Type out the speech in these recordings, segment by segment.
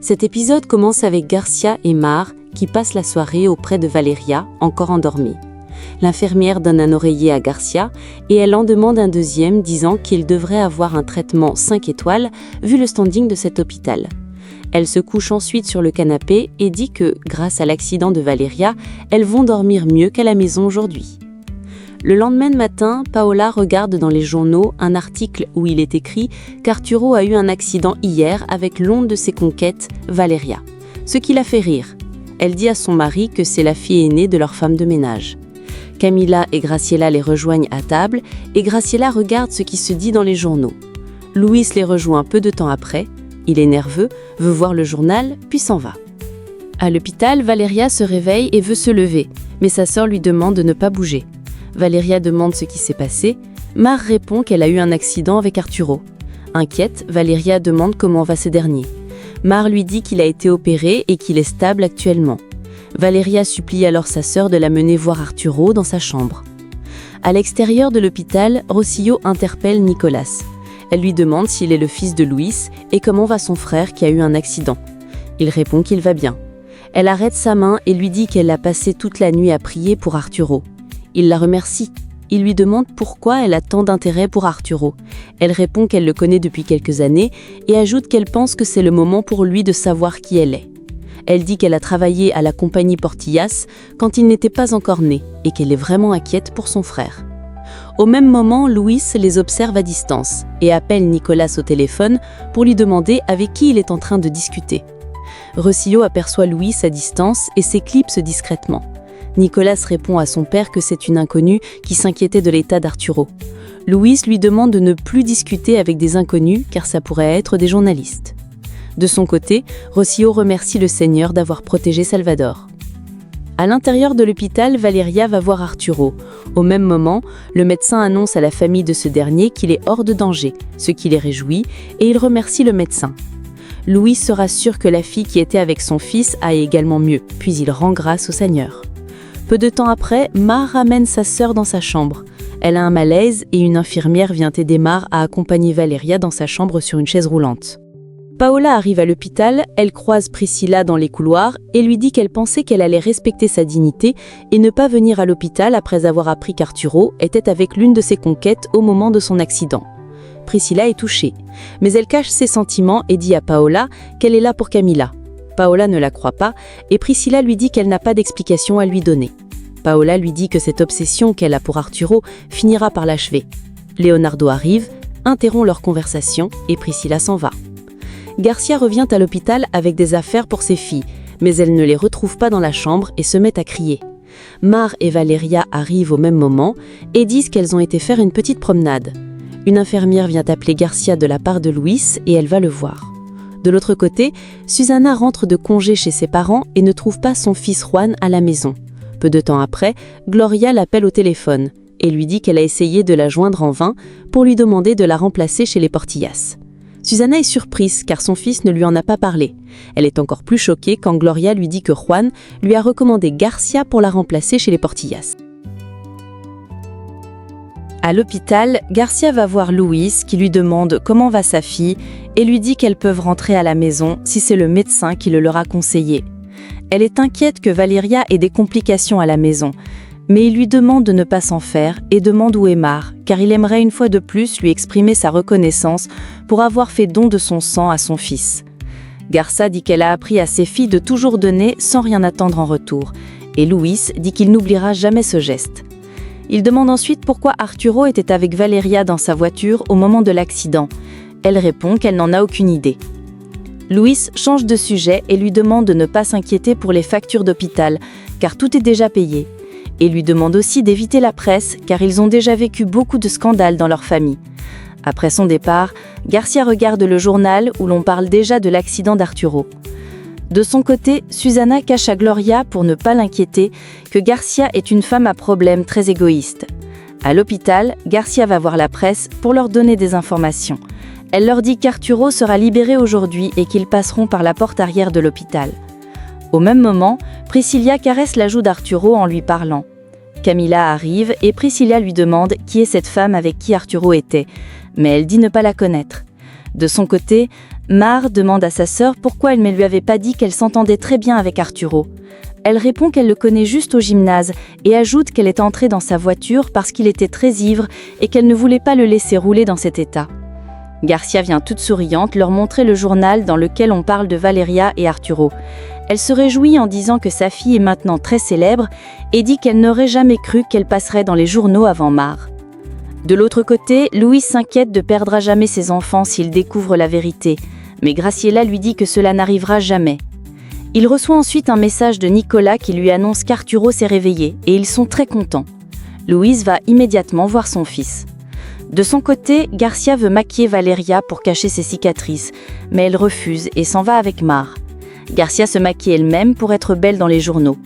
Cet épisode commence avec Garcia et Mar qui passent la soirée auprès de Valeria, encore endormie. L'infirmière donne un oreiller à Garcia et elle en demande un deuxième, disant qu'il devrait avoir un traitement 5 étoiles vu le standing de cet hôpital. Elle se couche ensuite sur le canapé et dit que, grâce à l'accident de Valeria, elles vont dormir mieux qu'à la maison aujourd'hui. Le lendemain matin, Paola regarde dans les journaux un article où il est écrit qu'Arturo a eu un accident hier avec l'onde de ses conquêtes, Valeria. Ce qui la fait rire. Elle dit à son mari que c'est la fille aînée de leur femme de ménage. Camila et Graciela les rejoignent à table et Graciela regarde ce qui se dit dans les journaux. Luis les rejoint peu de temps après. Il est nerveux, veut voir le journal, puis s'en va. À l'hôpital, Valeria se réveille et veut se lever, mais sa sœur lui demande de ne pas bouger. Valeria demande ce qui s'est passé. Mar répond qu'elle a eu un accident avec Arturo. Inquiète, Valeria demande comment va ce dernier. Mar lui dit qu'il a été opéré et qu'il est stable actuellement. Valeria supplie alors sa sœur de la mener voir Arturo dans sa chambre. À l'extérieur de l'hôpital, Rosillo interpelle Nicolas. Elle lui demande s'il est le fils de Luis et comment va son frère qui a eu un accident. Il répond qu'il va bien. Elle arrête sa main et lui dit qu'elle a passé toute la nuit à prier pour Arturo. Il la remercie. Il lui demande pourquoi elle a tant d'intérêt pour Arturo. Elle répond qu'elle le connaît depuis quelques années et ajoute qu'elle pense que c'est le moment pour lui de savoir qui elle est. Elle dit qu'elle a travaillé à la compagnie Portillas quand il n'était pas encore né et qu'elle est vraiment inquiète pour son frère. Au même moment, Luis les observe à distance et appelle Nicolas au téléphone pour lui demander avec qui il est en train de discuter. Rosillo aperçoit Luis à distance et s'éclipse discrètement. Nicolas répond à son père que c'est une inconnue qui s'inquiétait de l'état d'Arturo. Luis lui demande de ne plus discuter avec des inconnus car ça pourrait être des journalistes. De son côté, Rosillo remercie le Seigneur d'avoir protégé Salvador. À l'intérieur de l'hôpital, Valeria va voir Arturo. Au même moment, le médecin annonce à la famille de ce dernier qu'il est hors de danger, ce qui les réjouit, et il remercie le médecin. Luis se rassure que la fille qui était avec son fils aille également mieux, puis il rend grâce au Seigneur. Peu de temps après, Mar ramène sa sœur dans sa chambre. Elle a un malaise et une infirmière vient aider Mar à accompagner Valeria dans sa chambre sur une chaise roulante. Paola arrive à l'hôpital, elle croise Priscilla dans les couloirs et lui dit qu'elle pensait qu'elle allait respecter sa dignité et ne pas venir à l'hôpital après avoir appris qu'Arturo était avec l'une de ses conquêtes au moment de son accident. Priscilla est touchée, mais elle cache ses sentiments et dit à Paola qu'elle est là pour Camila. Paola ne la croit pas et Priscilla lui dit qu'elle n'a pas d'explication à lui donner. Paola lui dit que cette obsession qu'elle a pour Arturo finira par l'achever. Leonardo arrive, interrompt leur conversation et Priscilla s'en va. Garcia revient à l'hôpital avec des affaires pour ses filles, mais elle ne les retrouve pas dans la chambre et se met à crier. Mar et Valeria arrivent au même moment et disent qu'elles ont été faire une petite promenade. Une infirmière vient appeler Garcia de la part de Luis et elle va le voir. De l'autre côté, Susana rentre de congé chez ses parents et ne trouve pas son fils Juan à la maison. Peu de temps après, Gloria l'appelle au téléphone et lui dit qu'elle a essayé de la joindre en vain pour lui demander de la remplacer chez les Portillas. Susana est surprise car son fils ne lui en a pas parlé. Elle est encore plus choquée quand Gloria lui dit que Juan lui a recommandé Garcia pour la remplacer chez les Portillas. À l'hôpital, Garcia va voir Luis qui lui demande comment va sa fille et lui dit qu'elles peuvent rentrer à la maison si c'est le médecin qui le leur a conseillé. Elle est inquiète que Valeria ait des complications à la maison, mais il lui demande de ne pas s'en faire et demande où est Mar, car il aimerait une fois de plus lui exprimer sa reconnaissance pour avoir fait don de son sang à son fils. Garcia dit qu'elle a appris à ses filles de toujours donner sans rien attendre en retour, et Luis dit qu'il n'oubliera jamais ce geste. Il demande ensuite pourquoi Arturo était avec Valeria dans sa voiture au moment de l'accident. Elle répond qu'elle n'en a aucune idée. Luis change de sujet et lui demande de ne pas s'inquiéter pour les factures d'hôpital, car tout est déjà payé. Et lui demande aussi d'éviter la presse, car ils ont déjà vécu beaucoup de scandales dans leur famille. Après son départ, Garcia regarde le journal où l'on parle déjà de l'accident d'Arturo. De son côté, Susana cache à Gloria, pour ne pas l'inquiéter, que Garcia est une femme à problème très égoïste. À l'hôpital, Garcia va voir la presse pour leur donner des informations. Elle leur dit qu'Arturo sera libéré aujourd'hui et qu'ils passeront par la porte arrière de l'hôpital. Au même moment, Priscilla caresse la joue d'Arturo en lui parlant. Camila arrive et Priscilla lui demande qui est cette femme avec qui Arturo était, mais elle dit ne pas la connaître. De son côté, Mar demande à sa sœur pourquoi elle ne lui avait pas dit qu'elle s'entendait très bien avec Arturo. Elle répond qu'elle le connaît juste au gymnase et ajoute qu'elle est entrée dans sa voiture parce qu'il était très ivre et qu'elle ne voulait pas le laisser rouler dans cet état. Garcia vient toute souriante leur montrer le journal dans lequel on parle de Valeria et Arturo. Elle se réjouit en disant que sa fille est maintenant très célèbre et dit qu'elle n'aurait jamais cru qu'elle passerait dans les journaux avant Mar. De l'autre côté, Louis s'inquiète de perdre à jamais ses enfants s'il découvre la vérité, mais Graciela lui dit que cela n'arrivera jamais. Il reçoit ensuite un message de Nicolas qui lui annonce qu'Arturo s'est réveillé et ils sont très contents. Louise va immédiatement voir son fils. De son côté, Garcia veut maquiller Valeria pour cacher ses cicatrices, mais elle refuse et s'en va avec Mar. Garcia se maquille elle-même pour être belle dans les journaux.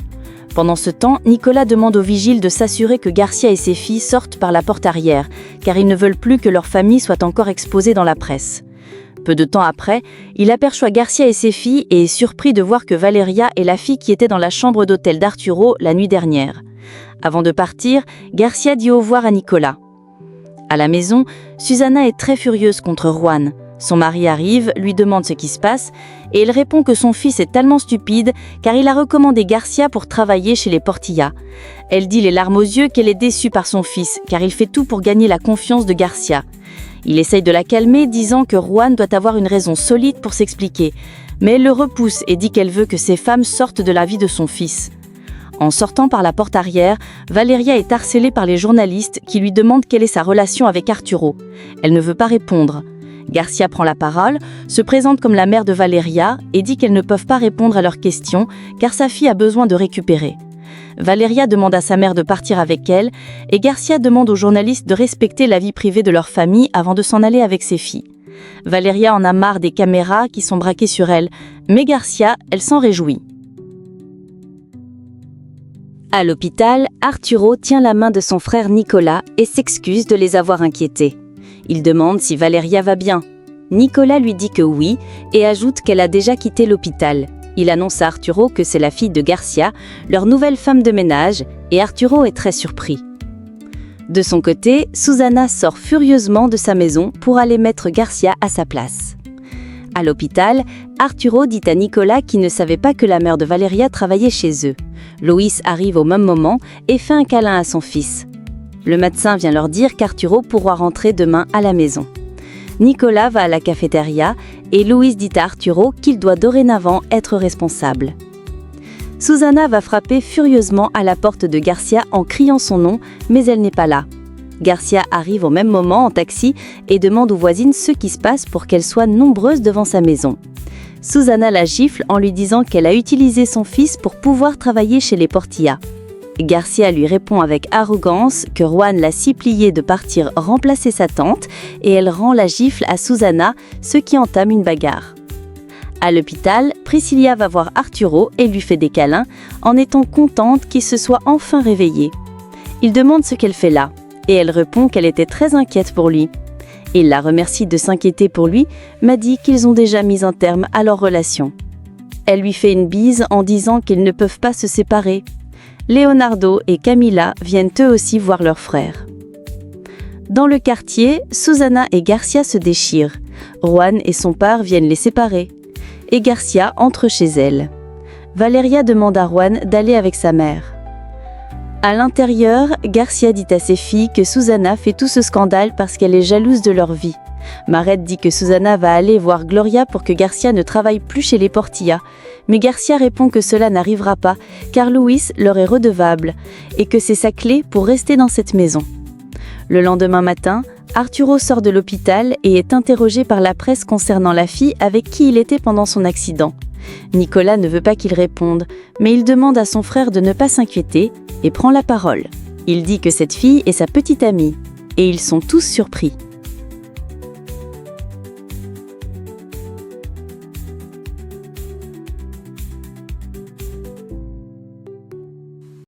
Pendant ce temps, Nicolas demande aux vigiles de s'assurer que Garcia et ses filles sortent par la porte arrière, car ils ne veulent plus que leur famille soit encore exposée dans la presse. Peu de temps après, il aperçoit Garcia et ses filles et est surpris de voir que Valeria est la fille qui était dans la chambre d'hôtel d'Arturo la nuit dernière. Avant de partir, Garcia dit au revoir à Nicolas. À la maison, Susana est très furieuse contre Juan. Son mari arrive, lui demande ce qui se passe, et elle répond que son fils est tellement stupide car il a recommandé Garcia pour travailler chez les Portilla. Elle dit les larmes aux yeux qu'elle est déçue par son fils car il fait tout pour gagner la confiance de Garcia. Il essaye de la calmer, disant que Juan doit avoir une raison solide pour s'expliquer, mais elle le repousse et dit qu'elle veut que ces femmes sortent de la vie de son fils. En sortant par la porte arrière, Valeria est harcelée par les journalistes qui lui demandent quelle est sa relation avec Arturo. Elle ne veut pas répondre. Garcia prend la parole, se présente comme la mère de Valeria et dit qu'elles ne peuvent pas répondre à leurs questions car sa fille a besoin de récupérer. Valeria demande à sa mère de partir avec elle et Garcia demande aux journalistes de respecter la vie privée de leur famille avant de s'en aller avec ses filles. Valeria en a marre des caméras qui sont braquées sur elle, mais Garcia, elle s'en réjouit. À l'hôpital, Arturo tient la main de son frère Nicolas et s'excuse de les avoir inquiétés. Il demande si Valeria va bien. Nicolas lui dit que oui et ajoute qu'elle a déjà quitté l'hôpital. Il annonce à Arturo que c'est la fille de Garcia, leur nouvelle femme de ménage, et Arturo est très surpris. De son côté, Susana sort furieusement de sa maison pour aller mettre Garcia à sa place. À l'hôpital, Arturo dit à Nicolas qu'il ne savait pas que la mère de Valeria travaillait chez eux. Loïs arrive au même moment et fait un câlin à son fils. Le médecin vient leur dire qu'Arturo pourra rentrer demain à la maison. Nicolas va à la cafétéria et Louise dit à Arturo qu'il doit dorénavant être responsable. Susana va frapper furieusement à la porte de Garcia en criant son nom, mais elle n'est pas là. Garcia arrive au même moment en taxi et demande aux voisines ce qui se passe pour qu'elles soient nombreuses devant sa maison. Susana la gifle en lui disant qu'elle a utilisé son fils pour pouvoir travailler chez les Portilla. Garcia lui répond avec arrogance que Juan l'a supplié de partir remplacer sa tante et elle rend la gifle à Susana, ce qui entame une bagarre. À l'hôpital, Priscilla va voir Arturo et lui fait des câlins en étant contente qu'il se soit enfin réveillé. Il demande ce qu'elle fait là et elle répond qu'elle était très inquiète pour lui. Il la remercie de s'inquiéter pour lui, mais dit qu'ils ont déjà mis un terme à leur relation. Elle lui fait une bise en disant qu'ils ne peuvent pas se séparer. Leonardo et Camila viennent eux aussi voir leur frère. Dans le quartier, Susana et Garcia se déchirent. Juan et son père viennent les séparer. Et Garcia entre chez elle. Valeria demande à Juan d'aller avec sa mère. À l'intérieur, Garcia dit à ses filles que Susana fait tout ce scandale parce qu'elle est jalouse de leur vie. Marette dit que Susana va aller voir Gloria pour que Garcia ne travaille plus chez les Portilla. Mais Garcia répond que cela n'arrivera pas car Luis leur est redevable et que c'est sa clé pour rester dans cette maison. Le lendemain matin, Arturo sort de l'hôpital et est interrogé par la presse concernant la fille avec qui il était pendant son accident. Nicolas ne veut pas qu'il réponde, mais il demande à son frère de ne pas s'inquiéter et prend la parole. Il dit que cette fille est sa petite amie et ils sont tous surpris.